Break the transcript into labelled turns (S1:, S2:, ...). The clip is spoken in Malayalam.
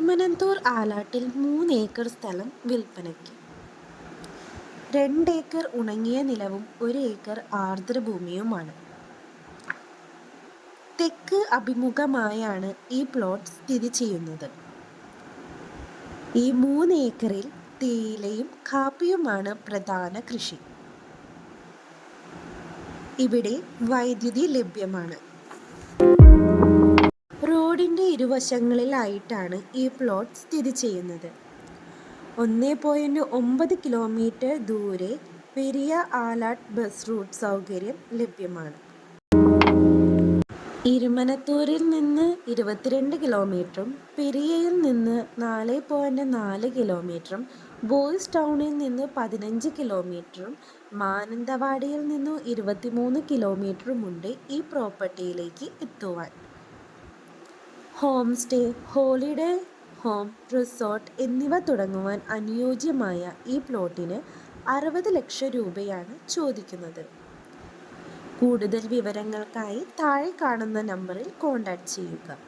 S1: ഇരുമനന്തൂർ ആലാട്ടിൽ 3 ഏക്കർ സ്ഥലം വിൽപ്പനയ്ക്ക്. 2 ഏക്കർ ഉണങ്ങിയ നിലവും 1 ഏക്കർ ആർദ്രഭൂമിയുമാണ്. തെക്ക് അഭിമുഖമായാണ് ഈ പ്ലോട്ട് സ്ഥിതി ചെയ്യുന്നത്. ഈ 3 ഏക്കറിൽ തേയിലയും കാപ്പിയുമാണ് പ്രധാന കൃഷി. ഇവിടെ വൈദ്യുതി ലഭ്യമാണ്. റോഡിൻ്റെ ഇരുവശങ്ങളിലായിട്ടാണ് ഈ പ്ലോട്ട് സ്ഥിതി ചെയ്യുന്നത്. 1.9 കിലോമീറ്റർ ദൂരെ പെരിയ ആലാട്ട് ബസ് റൂട്ട് സൗകര്യം ലഭ്യമാണ്. ഇരുമനത്തൂരിൽ നിന്ന് 22 കിലോമീറ്ററും പെരിയയിൽ നിന്ന് 4.4 കിലോമീറ്ററും ബോയ്സ് ടൗണിൽ നിന്ന് 15 കിലോമീറ്ററും മാനന്തവാടിയിൽ നിന്ന് 23 കിലോമീറ്ററുമുണ്ട് ഈ പ്രോപ്പർട്ടിയിലേക്ക് എത്തുവാൻ. Home stay, holiday home, resort എന്നിവ തുടങ്ങുവാൻ അനുയോജ്യമായ ഈ പ്ലോട്ടിന് 60 ലക്ഷം രൂപയാണ് ചോദിക്കുന്നത്. കൂടുതൽ വിവരങ്ങൾക്കായി താഴെ കാണുന്ന നമ്പറിൽ കോൺടാക്റ്റ് ചെയ്യുക.